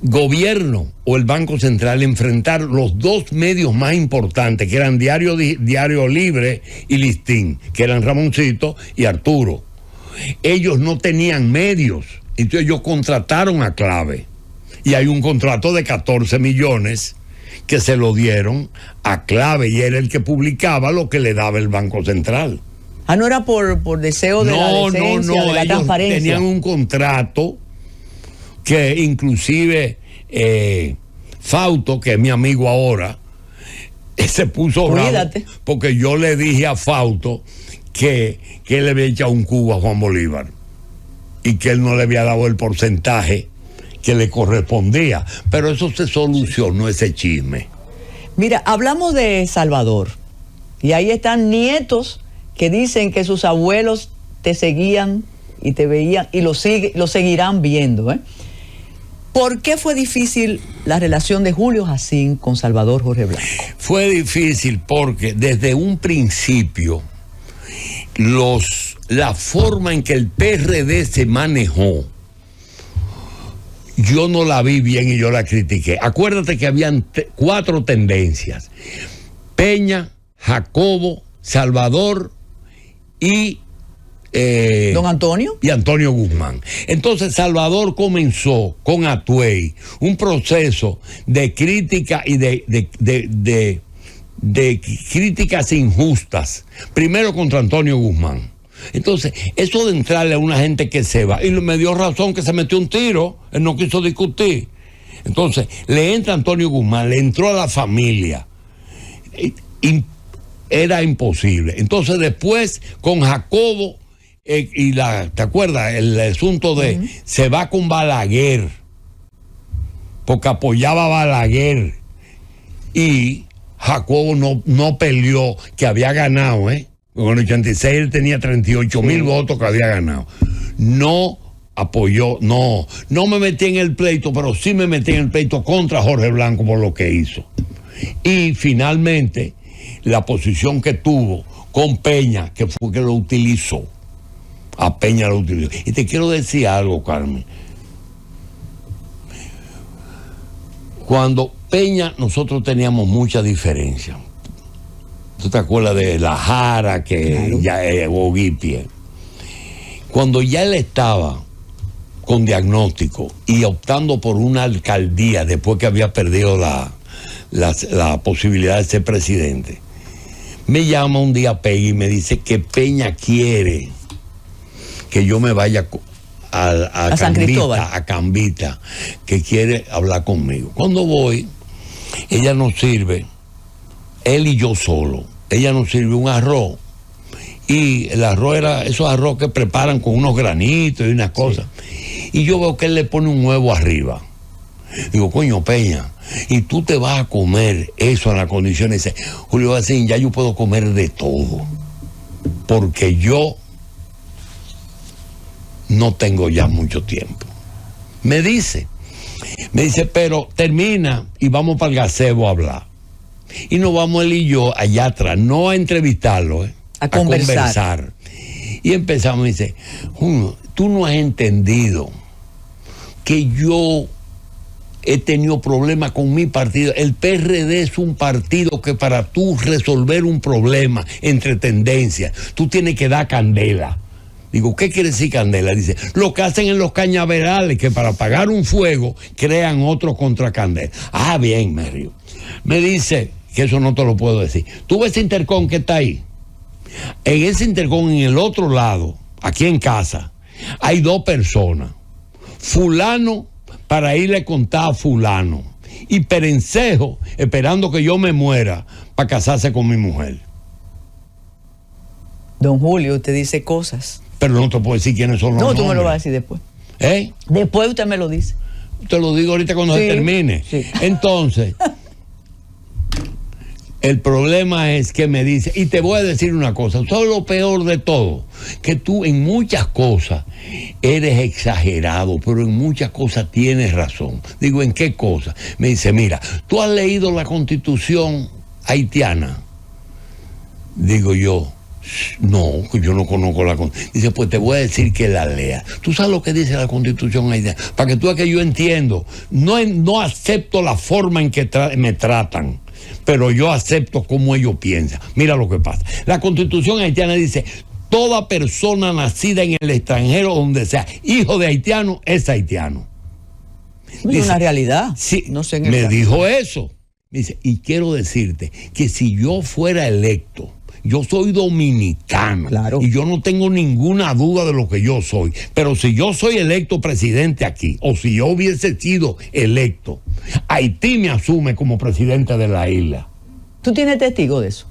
gobierno o el Banco Central enfrentar los 2 medios más importantes, que eran Diario Libre y Listín, que eran Ramoncito y Arturo. Ellos no tenían medios, entonces ellos contrataron a Clave. Y hay un contrato de 14 millones que se lo dieron a Clave y era el que publicaba lo que le daba el Banco Central. Ah, no era por deseo de la decencia, de la transparencia. Tenían un contrato que inclusive Fausto, que es mi amigo ahora, se puso bravo porque yo le dije a Fausto que él le había echado un cubo a Juan Bolívar y que él no le había dado el porcentaje que le correspondía, pero eso se solucionó, ese chisme. Mira, hablamos de Salvador y ahí están nietos que dicen que sus abuelos te seguían y te veían y lo seguirán viendo, ¿eh? ¿Por qué fue difícil la relación de Julio Jacín con Salvador Jorge Blanco? Fue difícil porque desde un principio la forma en que el PRD se manejó, yo no la vi bien y yo la critiqué. Acuérdate que habían 4 tendencias: Peña, Jacobo, Salvador y don Antonio y Antonio Guzmán. Entonces Salvador comenzó con Atuey un proceso de crítica y de críticas injustas, primero contra Antonio Guzmán. Entonces, eso de entrarle a una gente que se va, y me dio razón que se metió un tiro, él no quiso discutir. Entonces, le entra Antonio Guzmán, le entró a la familia, era imposible. Entonces después con Jacobo ¿te acuerdas? El asunto de se va con Balaguer, porque apoyaba a Balaguer, y Jacobo no peleó, que había ganado, con el 86 él tenía 38,000 votos que había ganado. No apoyó, no me metí en el pleito, pero sí me metí en el pleito contra Jorge Blanco por lo que hizo. Y finalmente, la posición que tuvo con Peña, que fue que lo utilizó, a Peña lo utilizó. Y te quiero decir algo, Carmen. Cuando Peña, nosotros teníamos mucha diferencia. ¿Tú te acuerdas de La Jara, que ya Boguipie? Cuando ya él estaba con diagnóstico y optando por una alcaldía después que había perdido la posibilidad de ser presidente, me llama un día Peggy y me dice que Peña quiere que yo me vaya a San Cristóbal, a Cambita, que quiere hablar conmigo. Cuando voy, ella nos sirve, él y yo solo, ella nos sirve un arroz, y el arroz era esos arroz que preparan con unos granitos y unas cosas, y yo veo que él le pone un huevo arriba. Digo, coño, Peña, y tú te vas a comer eso en las condiciones. Dice, Julio Bacín, ya yo puedo comer de todo, porque yo no tengo ya mucho tiempo. Me dice, pero termina y vamos para el gazebo a hablar. Y nos vamos él y yo allá atrás, no a entrevistarlo, a conversar. Y empezamos, y dice, tú no has entendido que yo he tenido problemas con mi partido. El PRD es un partido que para tú resolver un problema entre tendencias, tú tienes que dar candela. Digo, ¿qué quiere decir candela? Dice, lo que hacen en los cañaverales, que para apagar un fuego crean otro contra candela. Ah, bien, me río. Me dice, que eso no te lo puedo decir. ¿Tú ves ese intercom que está ahí? En ese intercom, en el otro lado, aquí en casa, hay 2 personas. Fulano, para irle a contar a fulano, y Perencejo, esperando que yo me muera para casarse con mi mujer. Don Julio, usted dice cosas. Pero no te puedo decir quiénes son los nombres. No, tú me lo vas a decir después. Después usted me lo dice. Te lo digo ahorita cuando se termine. Sí. Entonces, el problema es que me dice, y te voy a decir una cosa, eso es lo peor de todo, que tú en muchas cosas eres exagerado, pero en muchas cosas tienes razón. Digo, ¿en qué cosas? Me dice, mira, ¿tú has leído la Constitución haitiana? Digo yo, no, yo no conozco la Constitución. Dice, pues te voy a decir que la lea. ¿Tú sabes lo que dice la Constitución haitiana? Para que tú veas que yo entiendo. No acepto la forma en que me tratan, pero yo acepto cómo ellos piensan. Mira lo que pasa. La Constitución haitiana dice, toda persona nacida en el extranjero, donde sea hijo de haitiano, es haitiano. Es una realidad. Sí, no sé me dijo eso. Dice, y quiero decirte que si yo fuera electo, yo soy dominicano, claro, y yo no tengo ninguna duda de lo que yo soy, pero si yo soy electo presidente aquí, o si yo hubiese sido electo, Haití me asume como presidente de la isla. ¿Tú tienes testigo de eso?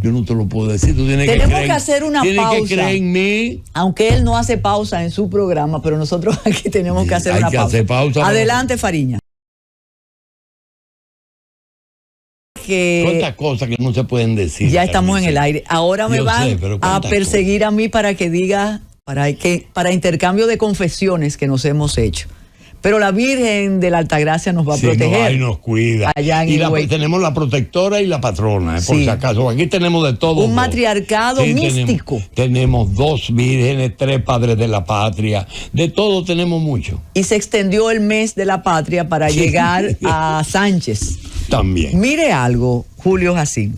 Yo no te lo puedo decir. Tú tienes que hacer una pausa. Tienes que creer en mí. Aunque él no hace pausa en su programa, pero nosotros aquí tenemos que hacer una pausa. Hacer pausa. Adelante, Fariña. ¿Cuántas cosas que no se pueden decir? Ya estamos en el aire. Ahora me van a perseguir a mí para que diga, para intercambio de confesiones que nos hemos hecho. Pero la Virgen de la Altagracia nos va a proteger. Y nos cuida. Allá en tenemos la protectora y la patrona, por si acaso. Aquí tenemos de todo. Un matriarcado místico. Tenemos 2 vírgenes, 3 padres de la patria. De todo tenemos mucho. Y se extendió el mes de la patria para llegar a Sánchez. También. Mire algo, Julio Jacín.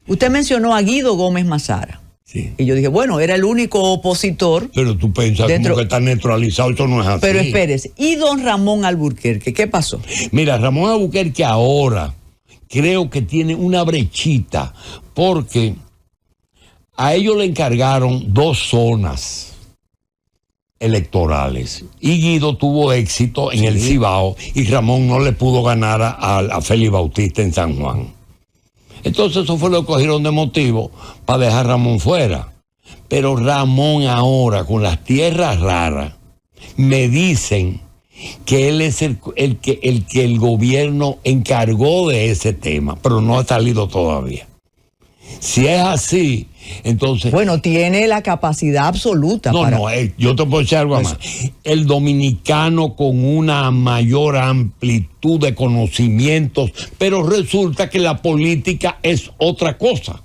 Usted mencionó a Guido Gómez Mazara. Sí. Y yo dije, bueno, era el único opositor. Pero tú piensas como que está neutralizado, eso no es así. Pero espérese, ¿y don Ramón Alburquerque? ¿Qué pasó? Mira, Ramón Alburquerque ahora creo que tiene una brechita, porque a ellos le encargaron 2 zonas electorales y Guido tuvo éxito en el Cibao y Ramón no le pudo ganar a Félix Bautista en San Juan. Entonces eso fue lo que cogieron de motivo para dejar a Ramón fuera. Pero Ramón ahora, con las tierras raras, me dicen que él es el que el gobierno encargó de ese tema, pero no ha salido todavía. Si es así, entonces... Bueno, tiene la capacidad absoluta yo te puedo decir algo más. El dominicano con una mayor amplitud de conocimientos, pero resulta que la política es otra cosa.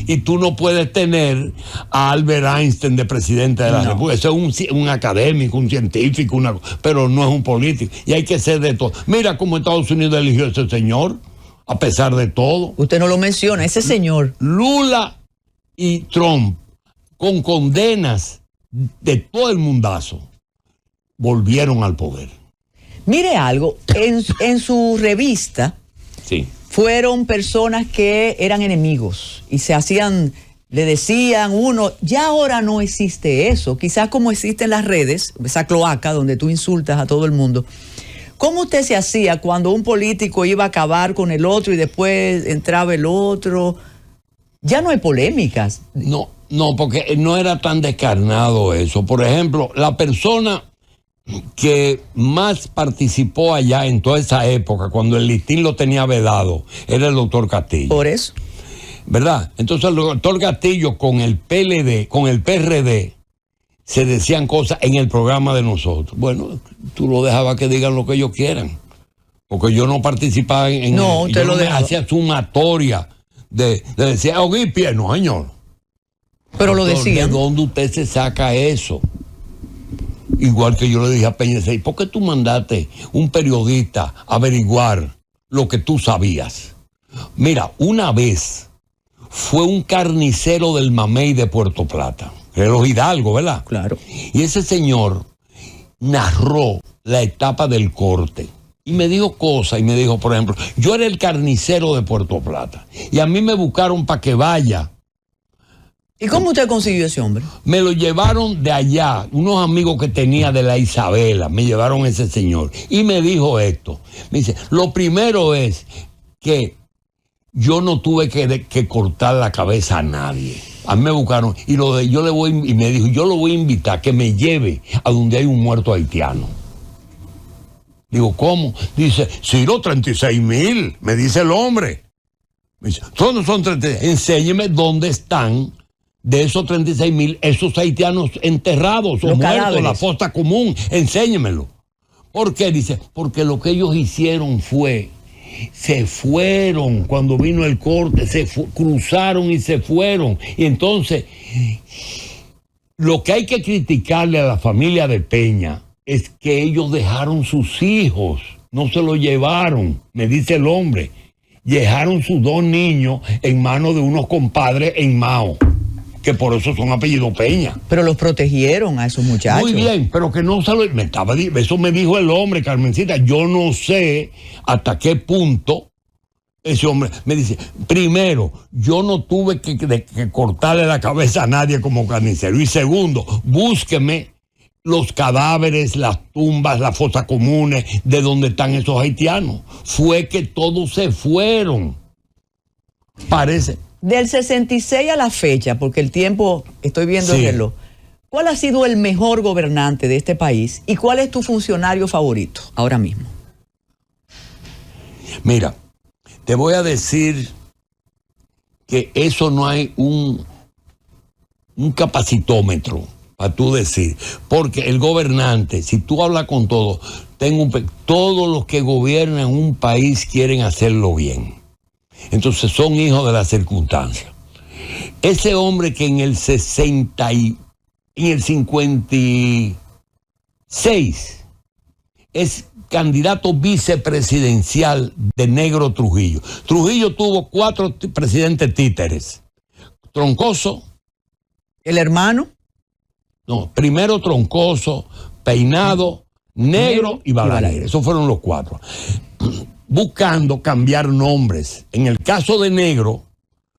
Y tú no puedes tener a Albert Einstein de presidente de la República. Ese es un académico, un científico, pero no es un político. Y hay que ser de todo. Mira cómo Estados Unidos eligió a ese señor, a pesar de todo. Usted no lo menciona, ese señor. Lula y Trump, con condenas de todo el mundazo, volvieron al poder. Mire algo, en su revista... Sí. Fueron personas que eran enemigos y le decían uno, ya ahora no existe eso, quizás como existen las redes, esa cloaca donde tú insultas a todo el mundo. ¿Cómo usted se hacía cuando un político iba a acabar con el otro y después entraba el otro? Ya no hay polémicas. No, porque no era tan descarnado eso. Por ejemplo, la persona que más participó allá en toda esa época, cuando el listín lo tenía vedado, era el doctor Castillo. Por eso. ¿Verdad? Entonces el doctor Castillo con el PLD, con el PRD, se decían cosas en el programa de nosotros. Bueno, tú lo dejabas que digan lo que ellos quieran. Porque yo no participaba en no, usted lo dejaba. Hacía sumatoria de decir, pie, no, señor. Pero lo decían. ¿De dónde usted se saca eso? Igual que yo le dije a Peña, ¿por qué tú mandaste un periodista a averiguar lo que tú sabías? Mira, una vez fue un carnicero del Mamey de Puerto Plata, que era los Hidalgo, ¿verdad? Claro. Y ese señor narró la etapa del corte y me dijo cosas, y me dijo, por ejemplo, yo era el carnicero de Puerto Plata y a mí me buscaron para que vaya. ¿Y cómo usted consiguió ese hombre? Me lo llevaron de allá, unos amigos que tenía de la Isabela, me llevaron ese señor. Y me dijo esto, me dice, lo primero es que yo no tuve que cortar la cabeza a nadie. A mí me buscaron, y me dijo, yo lo voy a invitar que me lleve a donde hay un muerto haitiano. Digo, ¿cómo? Dice, Ciro, 36,000, me dice el hombre. Me dice, son 36, enséñeme dónde están de esos 36,000, esos haitianos enterrados o muertos en la fosa común, enséñemelo. ¿Por qué? Dice, porque lo que ellos hicieron fue, se fueron cuando vino el corte, cruzaron y se fueron. Y entonces, lo que hay que criticarle a la familia de Peña es que ellos dejaron sus hijos, no se los llevaron, me dice el hombre, dejaron sus 2 niños en manos de unos compadres en Mao, que por eso son apellido Peña. Pero los protegieron a esos muchachos. Muy bien, pero que no se lo... Eso me dijo el hombre, Carmencita. Yo no sé hasta qué punto ese hombre me dice, primero, yo no tuve que cortarle la cabeza a nadie como carnicero. Y segundo, búsqueme los cadáveres, las tumbas, las fosas comunes de donde están esos haitianos. Fue que todos se fueron. Parece... Del 66 a la fecha, porque el tiempo, estoy viendo el reloj, ¿cuál ha sido el mejor gobernante de este país y cuál es tu funcionario favorito ahora mismo? Mira, te voy a decir que eso no hay un capacitómetro para tú decir, porque el gobernante, si tú hablas con todos, todos los que gobiernan un país quieren hacerlo bien. Entonces son hijos de las circunstancias. Ese hombre que en el 56 es candidato vicepresidencial de Negro Trujillo. Trujillo tuvo 4 presidentes títeres. Troncoso. ¿El hermano? No, primero Troncoso, Peinado, Negro y Balaguer. Esos fueron los 4. Buscando cambiar nombres. En el caso de Negro,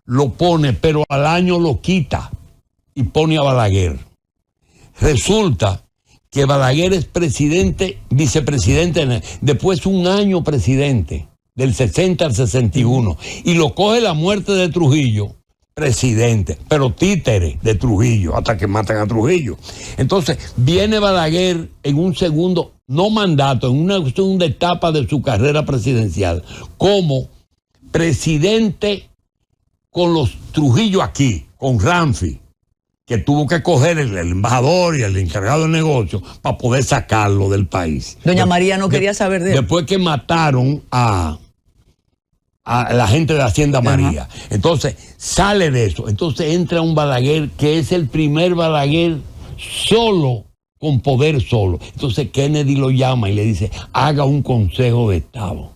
lo pone, pero al año lo quita y pone a Balaguer. Resulta que Balaguer es presidente, vicepresidente, después un año presidente, del 60 al 61, y lo coge la muerte de Trujillo, presidente, pero títere de Trujillo, hasta que matan a Trujillo. Entonces, viene Balaguer en un segundo, no mandato, en una segunda etapa de su carrera presidencial, como presidente con los Trujillo aquí, con Ramfi, que tuvo que coger el embajador y el encargado de negocio para poder sacarlo del país. Doña María no quería saber de él. Después que mataron a la gente de Hacienda María. Ajá. Entonces, sale de eso. Entonces entra un Balaguer que es el primer Balaguer solo, con poder solo. Entonces Kennedy lo llama y le dice, haga un Consejo de Estado.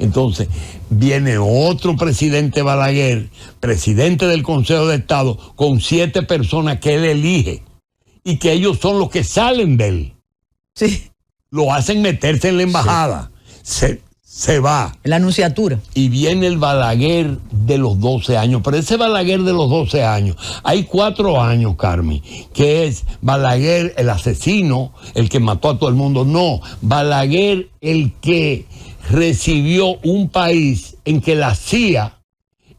Entonces viene otro presidente Balaguer, presidente del Consejo de Estado, con 7 personas que él elige y que ellos son los que salen de él. Sí. Lo hacen meterse en la embajada. Sí. Se va. La anunciatura. Y viene el Balaguer de los 12 años. Pero ese Balaguer de los 12 años, hay 4 años, Carmen, que es Balaguer el asesino, el que mató a todo el mundo. No, Balaguer el que recibió un país en que la CIA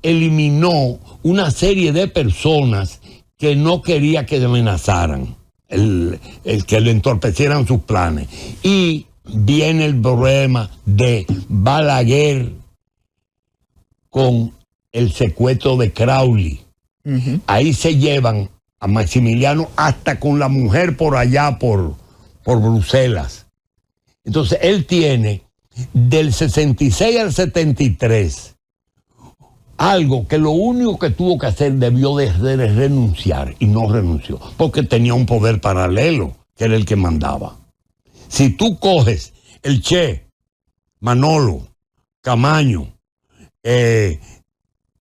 eliminó una serie de personas que no quería que amenazaran, el que le entorpecieran sus planes. Y viene el problema de Balaguer con el secuestro de Crowley. Uh-huh. Ahí se llevan a Maximiliano hasta con la mujer por allá, por Bruselas. Entonces él tiene del 66 al 73 algo que lo único que tuvo que hacer debió de renunciar, y no renunció, porque tenía un poder paralelo, que era el que mandaba. Si tú coges el Che, Manolo, Camaño,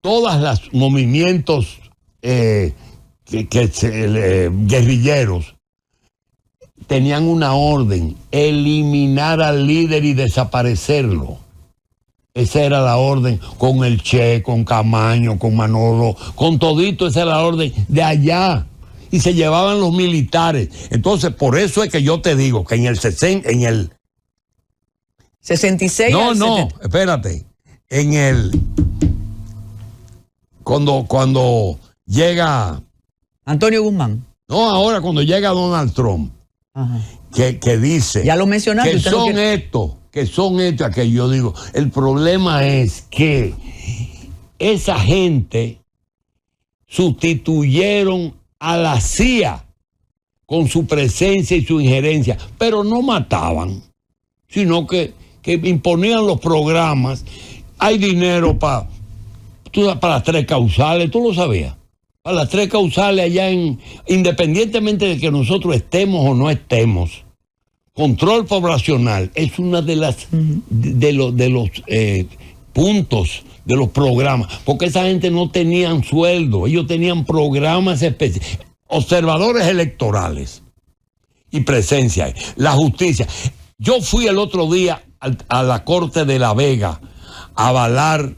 todos los movimientos guerrilleros tenían una orden: eliminar al líder y desaparecerlo. Esa era la orden con el Che, con Camaño, con Manolo, con todito, esa era la orden de allá. Y se llevaban los militares. Entonces, por eso es que yo te digo que en el 66. No, espérate. Cuando llega Antonio Guzmán. No, ahora cuando llega Donald Trump. Ajá. Que dice, ya lo mencionaste, que son estos, que yo digo, el problema es que esa gente sustituyeron a la CIA con su presencia y su injerencia, pero no mataban, sino que imponían los programas. Hay dinero para las 3 causales, tú lo sabías, para las 3 causales allá independientemente de que nosotros estemos o no estemos. Control poblacional es una de las de los puntos de los programas, porque esa gente no tenían sueldo, ellos tenían programas específicos, observadores electorales y presencia. La justicia. Yo fui el otro día a la Corte de La Vega a avalar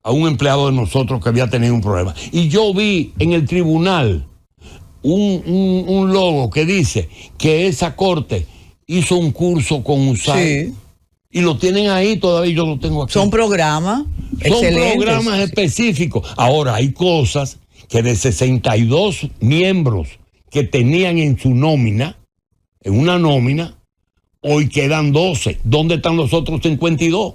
a un empleado de nosotros que había tenido un problema, y yo vi en el tribunal un logo que dice que esa corte hizo un curso con USAID. Sí. Y lo tienen ahí todavía, yo lo tengo aquí. Son programas excelentes. Son programas específicos. Ahora, hay cosas que de 62 miembros que tenían en su nómina, en una nómina, hoy quedan 12. ¿Dónde están los otros 52?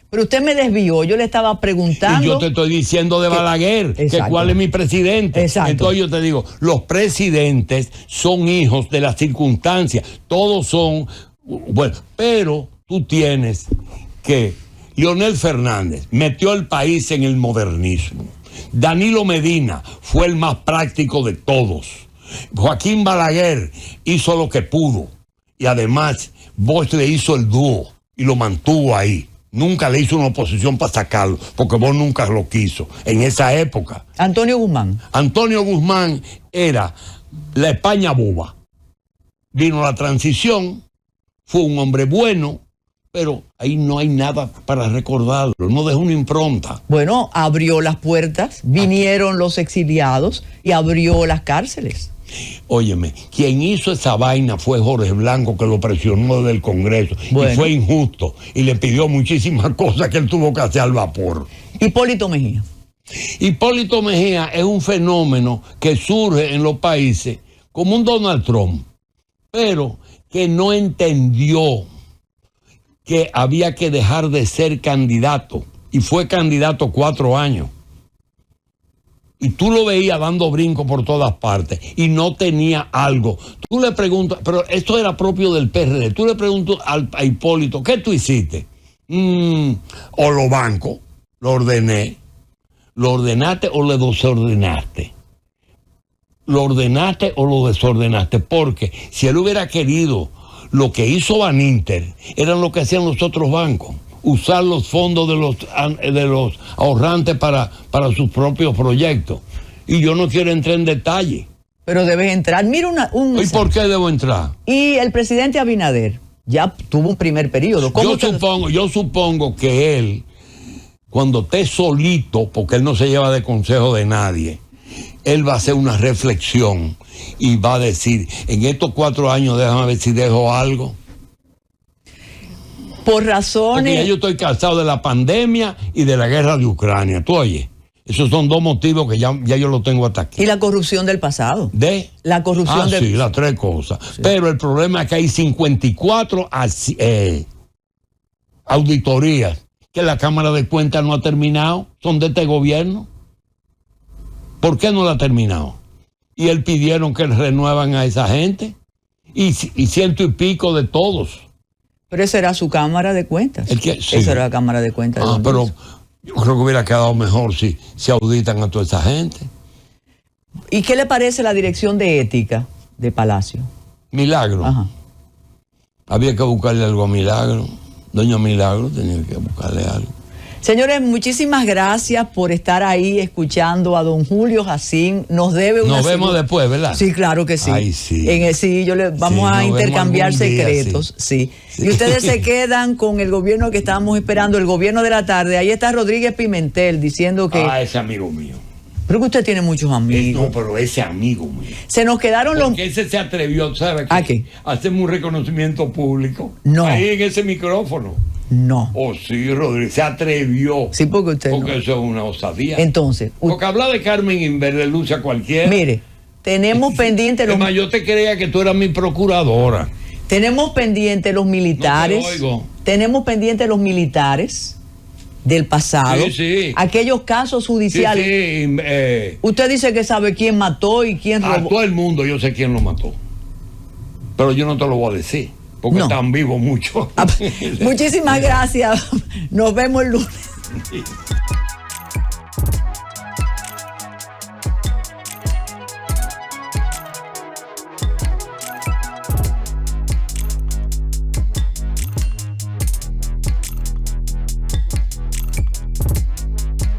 Pero usted me desvió, yo le estaba preguntando. Y yo te estoy diciendo de Balaguer, que cuál es mi presidente. Exacto. Entonces yo te digo, los presidentes son hijos de las circunstancias. Todos son, bueno, pero tú tienes que Leonel Fernández metió el país en el modernismo. Danilo Medina fue el más práctico de todos. Joaquín Balaguer hizo lo que pudo. Y además, Bosch le hizo el dúo y lo mantuvo ahí. Nunca le hizo una oposición para sacarlo, porque Bosch nunca lo quiso en esa época. Antonio Guzmán. Antonio Guzmán era la España boba. Vino la transición, fue un hombre bueno, pero ahí no hay nada para recordarlo, no dejó una impronta. Bueno, abrió las puertas, vinieron los exiliados y abrió las cárceles. Óyeme, quien hizo esa vaina fue Jorge Blanco, que lo presionó desde el Congreso. Bueno. Y fue injusto. Y le pidió muchísimas cosas que él tuvo que hacer al vapor. Hipólito Mejía. Hipólito Mejía es un fenómeno que surge en los países como un Donald Trump, pero que no entendió que había que dejar de ser candidato. Y fue candidato 4 años. Y tú lo veías dando brinco por todas partes y no tenía algo. Tú le preguntas, pero esto era propio del PRD, tú le preguntas a Hipólito, ¿qué tú hiciste? O lo banco, lo ordené. ¿Lo ordenaste o lo desordenaste? ¿Lo ordenaste o lo desordenaste? Porque si él hubiera querido lo que hizo Baninter, era lo que hacían los otros bancos. Usar los fondos de los ahorrantes para sus propios proyectos. Y yo no quiero entrar en detalle. Pero debes entrar. Mira ¿Y por qué debo entrar? Y el presidente Abinader ya tuvo un primer periodo. Yo supongo que él, cuando esté solito, porque él no se lleva de consejo de nadie, él va a hacer una reflexión y va a decir, en estos 4 años déjame ver si dejo algo. Por razones... Porque ya yo estoy cansado de la pandemia y de la guerra de Ucrania. Tú oye, esos son 2 motivos que ya yo lo tengo hasta aquí. Y la corrupción del pasado. La corrupción del... Sí, las 3 cosas. Sí. Pero el problema es que hay 54 auditorías que la Cámara de Cuentas no ha terminado. Son de este gobierno. ¿Por qué no la ha terminado? Y él pidieron que renuevan a esa gente. Y 100 y pico de todos. Pero esa era su Cámara de Cuentas. Sí. Esa era la Cámara de Cuentas. Pero yo creo que hubiera quedado mejor si auditan a toda esa gente. ¿Y qué le parece la dirección de ética de Palacio? Milagro. Ajá. Había que buscarle algo a Milagro. Doña Milagro tenía que buscarle algo. Señores, muchísimas gracias por estar ahí escuchando a don Julio Jacín. Nos debe una... Nos vemos después, ¿verdad? Sí, claro que sí. Ay, sí. Vamos a intercambiar secretos. Sí. Y ustedes se quedan con el gobierno que estábamos esperando, el gobierno de la tarde. Ahí está Rodríguez Pimentel diciendo que... ese amigo mío. Pero que usted tiene muchos amigos. No, pero ese amigo mío. Se nos quedaron Porque ese se atrevió, ¿sabes qué? ¿A qué? Hacemos un reconocimiento público. No. Ahí en ese micrófono. No. Sí, Rodríguez, se atrevió. Sí, porque usted Porque eso es una osadía. Entonces. Porque hablar de Carmen Inver le luce a cualquiera. Mire, tenemos pendiente los... yo te creía que tú eras mi procuradora. Tenemos pendiente los militares. No te oigo. Tenemos pendiente los militares del pasado. Sí. Aquellos casos judiciales. Sí. Usted dice que sabe quién mató y quién robó. A todo el mundo yo sé quién lo mató. Pero yo no te lo voy a decir. Porque están vivos muchos. Muchísimas gracias. Nos vemos el lunes.